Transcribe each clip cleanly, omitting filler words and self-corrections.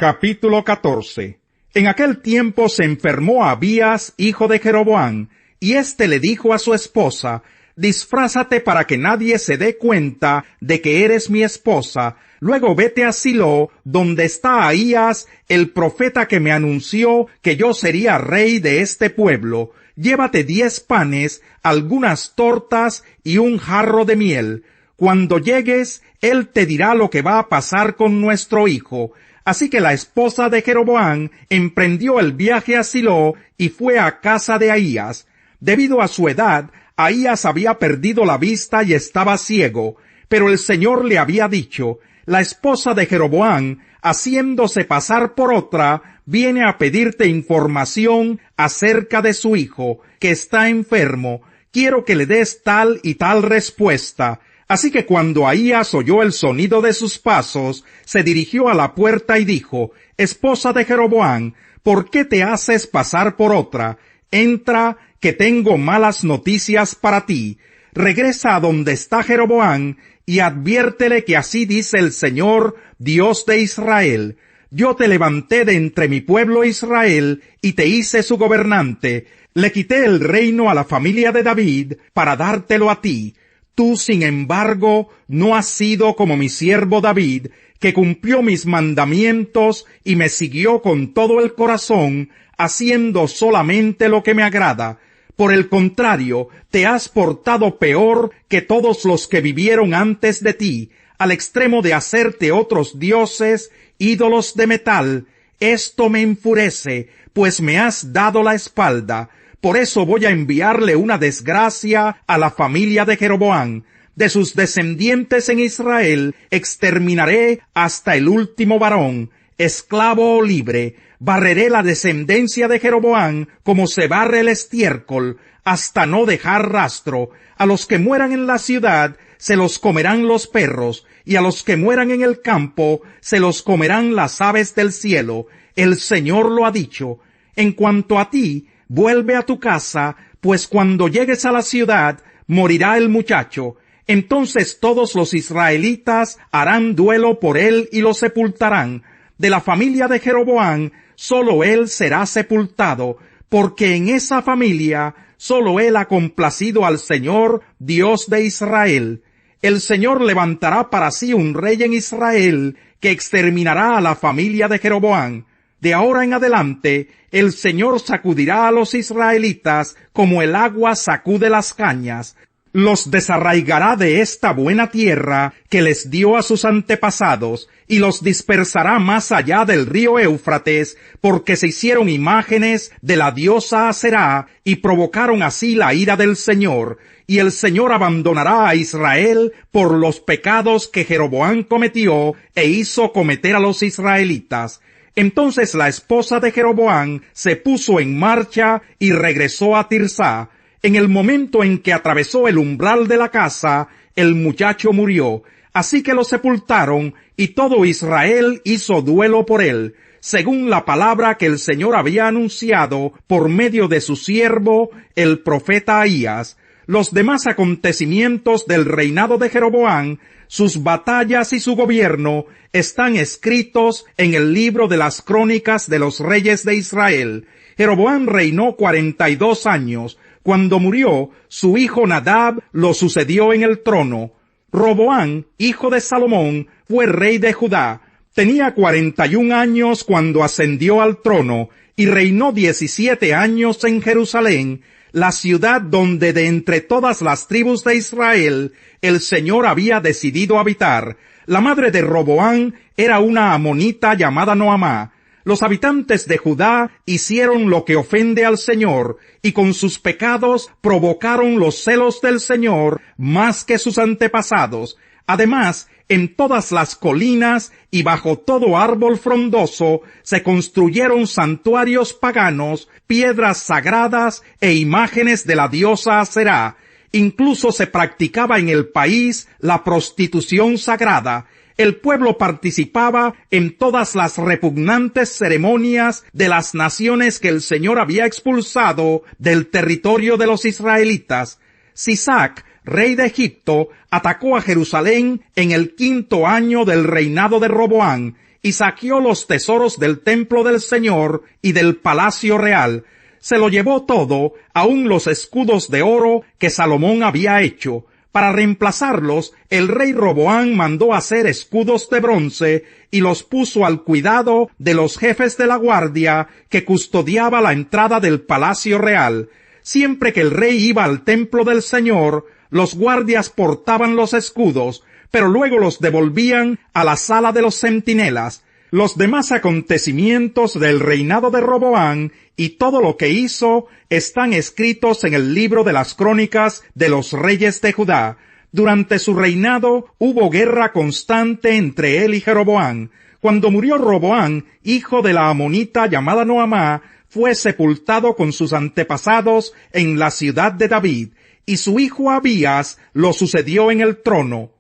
Capítulo 14. En aquel tiempo se enfermó Abías, hijo de Jeroboam, y éste le dijo a su esposa: disfrázate para que nadie se dé cuenta de que eres mi esposa. Luego vete a Silo, donde está Ahías, el profeta que me anunció que yo sería rey de este pueblo. Llévate 10 panes, algunas tortas y un jarro de miel. Cuando llegues, él te dirá lo que va a pasar con nuestro hijo. Así que la esposa de Jeroboam emprendió el viaje a Silo y fue a casa de Ahías. Debido a su edad, Ahías había perdido la vista y estaba ciego, pero el Señor le había dicho: la esposa de Jeroboam, haciéndose pasar por otra, viene a pedirte información acerca de su hijo, que está enfermo. Quiero que le des tal y tal respuesta. Así que cuando Ahías oyó el sonido de sus pasos, se dirigió a la puerta y dijo: esposa de Jeroboam, ¿por qué te haces pasar por otra? Entra, que tengo malas noticias para ti. Regresa a donde está Jeroboam y adviértele que así dice el Señor, Dios de Israel: yo te levanté de entre mi pueblo Israel y te hice su gobernante. Le quité el reino a la familia de David para dártelo a ti. Tú, sin embargo, no has sido como mi siervo David, que cumplió mis mandamientos y me siguió con todo el corazón, haciendo solamente lo que me agrada. Por el contrario, te has portado peor que todos los que vivieron antes de ti, al extremo de hacerte otros dioses, ídolos de metal. Esto me enfurece, pues me has dado la espalda. Por eso voy a enviarle una desgracia a la familia de Jeroboam. De sus descendientes en Israel exterminaré hasta el último varón, esclavo o libre. Barreré la descendencia de Jeroboam como se barre el estiércol, hasta no dejar rastro. A los que mueran en la ciudad se los comerán los perros, y a los que mueran en el campo se los comerán las aves del cielo. El Señor lo ha dicho. En cuanto a ti, vuelve a tu casa, pues cuando llegues a la ciudad, morirá el muchacho. Entonces todos los israelitas harán duelo por él y lo sepultarán. De la familia de Jeroboam, solo él será sepultado, porque en esa familia solo él ha complacido al Señor, Dios de Israel. El Señor levantará para sí un rey en Israel, que exterminará a la familia de Jeroboam. De ahora en adelante, el Señor sacudirá a los israelitas como el agua sacude las cañas. Los desarraigará de esta buena tierra que les dio a sus antepasados, y los dispersará más allá del río Éufrates, porque se hicieron imágenes de la diosa Aserá, y provocaron así la ira del Señor. Y el Señor abandonará a Israel por los pecados que Jeroboam cometió e hizo cometer a los israelitas. Entonces la esposa de Jeroboam se puso en marcha y regresó a Tirsá. En el momento en que atravesó el umbral de la casa, el muchacho murió. Así que lo sepultaron, y todo Israel hizo duelo por él, según la palabra que el Señor había anunciado por medio de su siervo, el profeta Ahías. Los demás acontecimientos del reinado de Jeroboam, sus batallas y su gobierno, están escritos en el libro de las crónicas de los reyes de Israel. Jeroboam reinó 42 años. Cuando murió, su hijo Nadab lo sucedió en el trono. Roboam, hijo de Salomón, fue rey de Judá. Tenía 41 años cuando ascendió al trono, y reinó 17 años en Jerusalén, la ciudad donde de entre todas las tribus de Israel el Señor había decidido habitar. La madre de Roboam era una amonita llamada Noamá. Los habitantes de Judá hicieron lo que ofende al Señor, y con sus pecados provocaron los celos del Señor más que sus antepasados. Además, en todas las colinas y bajo todo árbol frondoso se construyeron santuarios paganos, piedras sagradas e imágenes de la diosa Aserá. Incluso se practicaba en el país la prostitución sagrada. El pueblo participaba en todas las repugnantes ceremonias de las naciones que el Señor había expulsado del territorio de los israelitas. Sisac, rey de Egipto, atacó a Jerusalén en el 5º año del reinado de Roboam, y saqueó los tesoros del templo del Señor y del palacio real. Se lo llevó todo, aun los escudos de oro que Salomón había hecho. Para reemplazarlos, el rey Roboam mandó hacer escudos de bronce y los puso al cuidado de los jefes de la guardia que custodiaba la entrada del palacio real. Siempre que el rey iba al templo del Señor, los guardias portaban los escudos, pero luego los devolvían a la sala de los centinelas. Los demás acontecimientos del reinado de Roboam y todo lo que hizo están escritos en el libro de las crónicas de los reyes de Judá. Durante su reinado hubo guerra constante entre él y Jeroboam. Cuando murió Roboam, hijo de la amonita llamada Noamá, fue sepultado con sus antepasados en la ciudad de David, y su hijo Abías lo sucedió en el trono.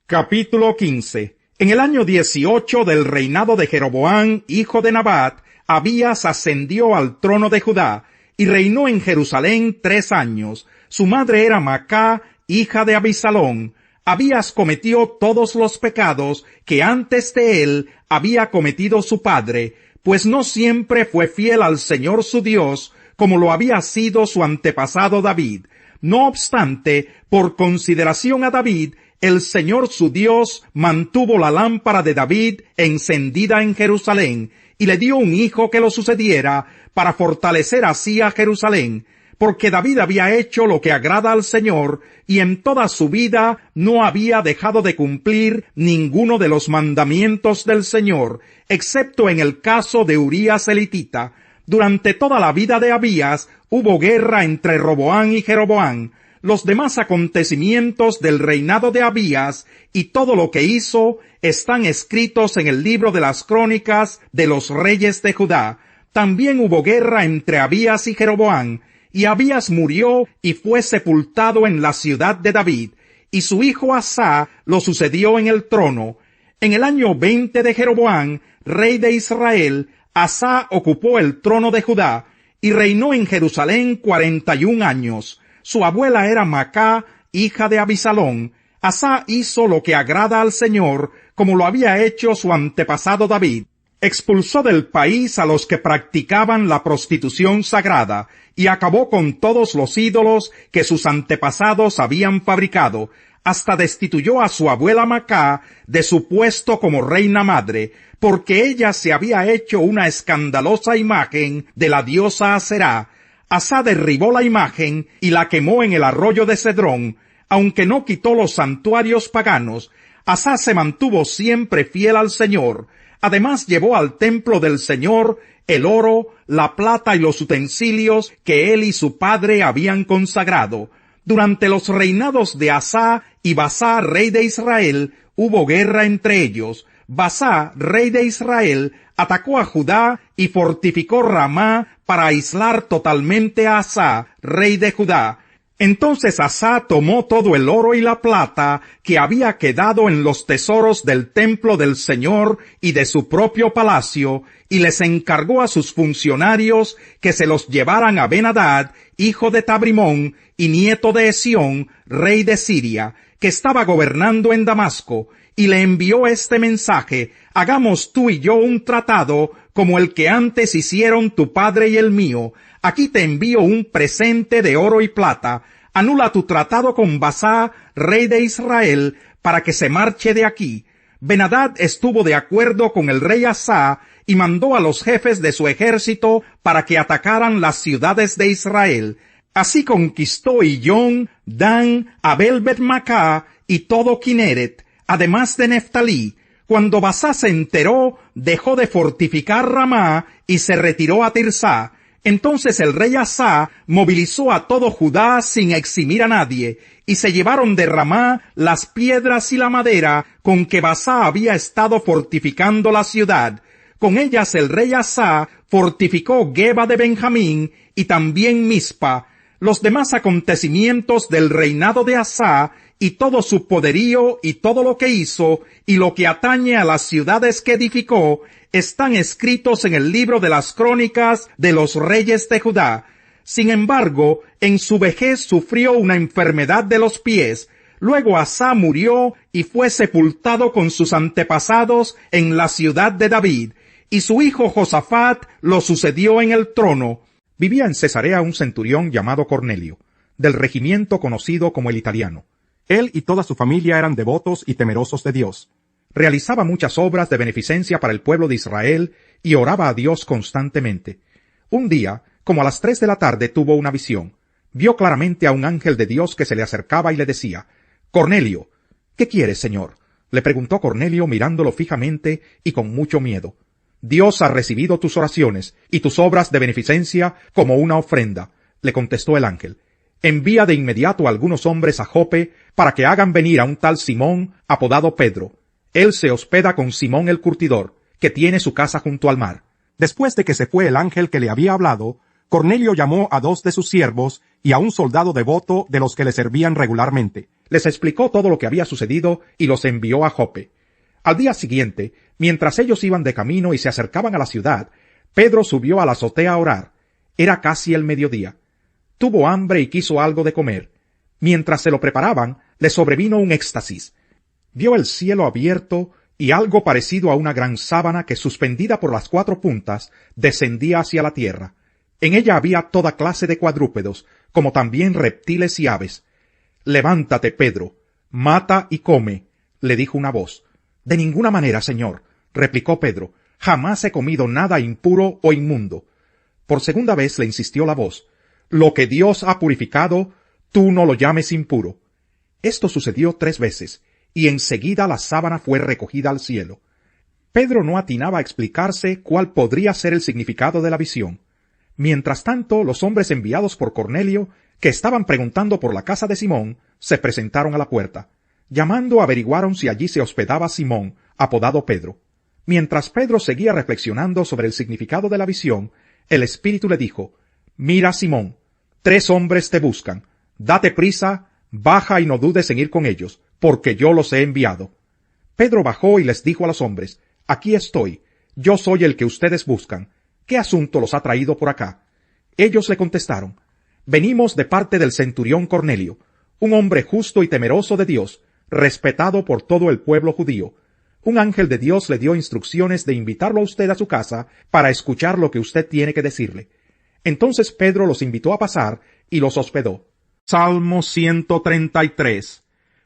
Capítulo 15. En el año 18 del reinado de Jeroboam, hijo de Nabat, Abías ascendió al trono de Judá, y reinó en Jerusalén 3 años. Su madre era Macá, hija de Abisalón. Abías cometió todos los pecados que antes de él había cometido su padre, pues no siempre fue fiel al Señor su Dios, como lo había sido su antepasado David. No obstante, por consideración a David, el Señor su Dios mantuvo la lámpara de David encendida en Jerusalén, y le dio un hijo que lo sucediera, para fortalecer así a Jerusalén, porque David había hecho lo que agrada al Señor, y en toda su vida no había dejado de cumplir ninguno de los mandamientos del Señor, excepto en el caso de Urías elitita. Durante toda la vida de Abías hubo guerra entre Roboam y Jeroboam. Los demás acontecimientos del reinado de Abías y todo lo que hizo están escritos en el libro de las crónicas de los reyes de Judá. También hubo guerra entre Abías y Jeroboam, y Abías murió y fue sepultado en la ciudad de David, y su hijo Asá lo sucedió en el trono. En el año 20 de Jeroboam, rey de Israel, Asá ocupó el trono de Judá, y reinó en Jerusalén 41 años. Su abuela era Macá, hija de Abisalón. Asá hizo lo que agrada al Señor, como lo había hecho su antepasado David. Expulsó del país a los que practicaban la prostitución sagrada, y acabó con todos los ídolos que sus antepasados habían fabricado. Hasta destituyó a su abuela Macá de su puesto como reina madre, porque ella se había hecho una escandalosa imagen de la diosa Aserá. Asá derribó la imagen y la quemó en el arroyo de Cedrón. Aunque no quitó los santuarios paganos, Asá se mantuvo siempre fiel al Señor. Además llevó al templo del Señor el oro, la plata y los utensilios que él y su padre habían consagrado. Durante los reinados de Asá y Basá, rey de Israel, hubo guerra entre ellos. Basá, rey de Israel, atacó a Judá y fortificó Ramá para aislar totalmente a Asá, rey de Judá. Entonces Asá tomó todo el oro y la plata que había quedado en los tesoros del templo del Señor y de su propio palacio, y les encargó a sus funcionarios que se los llevaran a Ben-Hadad, hijo de Tabrimón y nieto de Esión, rey de Siria, que estaba gobernando en Damasco, y le envió este mensaje: hagamos tú y yo un tratado como el que antes hicieron tu padre y el mío. Aquí te envío un presente de oro y plata. Anula tu tratado con Basá, rey de Israel, para que se marche de aquí. Ben-Hadad estuvo de acuerdo con el rey Asá y mandó a los jefes de su ejército para que atacaran las ciudades de Israel. Así conquistó Iyón, Dan, Abel-Bet-Macá y todo Kineret, además de Neftalí. Cuando Basá se enteró, dejó de fortificar Ramá y se retiró a Tirsá. Entonces el rey Asá movilizó a todo Judá sin eximir a nadie, y se llevaron de Ramá las piedras y la madera con que Basá había estado fortificando la ciudad. Con ellas el rey Asá fortificó Geba de Benjamín y también Mizpa. Los demás acontecimientos del reinado de Asá y todo su poderío y todo lo que hizo y lo que atañe a las ciudades que edificó están escritos en el libro de las crónicas de los reyes de Judá. Sin embargo, en su vejez sufrió una enfermedad de los pies. Luego Asá murió y fue sepultado con sus antepasados en la ciudad de David, y su hijo Josafat lo sucedió en el trono. Vivía en Cesarea un centurión llamado Cornelio, del regimiento conocido como el Italiano. Él y toda su familia eran devotos y temerosos de Dios. Realizaba muchas obras de beneficencia para el pueblo de Israel y oraba a Dios constantemente. Un día, como a las 3 de la tarde, tuvo una visión. Vio claramente a un ángel de Dios que se le acercaba y le decía: «Cornelio». «¿Qué quieres, Señor?», le preguntó Cornelio mirándolo fijamente y con mucho miedo. «Dios ha recibido tus oraciones y tus obras de beneficencia como una ofrenda», le contestó el ángel. «Envía de inmediato a algunos hombres a Jope para que hagan venir a un tal Simón, apodado Pedro. Él se hospeda con Simón el curtidor, que tiene su casa junto al mar». Después de que se fue el ángel que le había hablado, Cornelio llamó a 2 de sus siervos y a un soldado devoto de los que le servían regularmente. Les explicó todo lo que había sucedido y los envió a Jope. Al día siguiente, mientras ellos iban de camino y se acercaban a la ciudad, Pedro subió a la azotea a orar. Era casi el mediodía. Tuvo hambre y quiso algo de comer. Mientras se lo preparaban, le sobrevino un éxtasis. Vio el cielo abierto y algo parecido a una gran sábana que, suspendida por las 4 puntas, descendía hacia la tierra. En ella había toda clase de cuadrúpedos, como también reptiles y aves. «Levántate, Pedro, mata y come», le dijo una voz. «De ninguna manera, Señor», replicó Pedro, «jamás he comido nada impuro o inmundo». Por segunda vez le insistió la voz: «Lo que Dios ha purificado, tú no lo llames impuro». Esto sucedió 3 veces, y enseguida la sábana fue recogida al cielo. Pedro no atinaba a explicarse cuál podría ser el significado de la visión. Mientras tanto, los hombres enviados por Cornelio, que estaban preguntando por la casa de Simón, se presentaron a la puerta. Llamando, averiguaron si allí se hospedaba Simón, apodado Pedro. Mientras Pedro seguía reflexionando sobre el significado de la visión, el Espíritu le dijo: «Mira, Simón, 3 hombres te buscan. Date prisa, baja y no dudes en ir con ellos, porque yo los he enviado». Pedro bajó y les dijo a los hombres: «Aquí estoy, yo soy el que ustedes buscan. ¿Qué asunto los ha traído por acá?». Ellos le contestaron: «Venimos de parte del centurión Cornelio, un hombre justo y temeroso de Dios, respetado por todo el pueblo judío. Un ángel de Dios le dio instrucciones de invitarlo a usted a su casa para escuchar lo que usted tiene que decirle». Entonces Pedro los invitó a pasar y los hospedó. Salmo 133.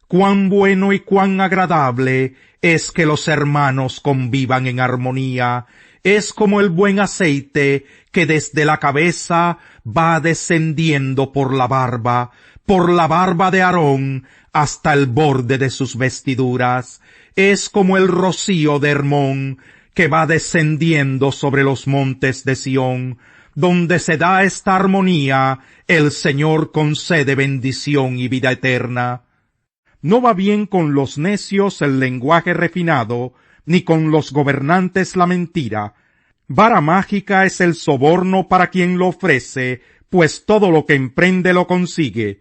Cuán bueno y cuán agradable es que los hermanos convivan en armonía. Es como el buen aceite que desde la cabeza va descendiendo por la barba de Aarón hasta el borde de sus vestiduras. Es como el rocío de Hermón que va descendiendo sobre los montes de Sión. Donde se da esta armonía, el Señor concede bendición y vida eterna. No va bien con los necios el lenguaje refinado, ni con los gobernantes la mentira. Vara mágica es el soborno para quien lo ofrece, pues todo lo que emprende lo consigue.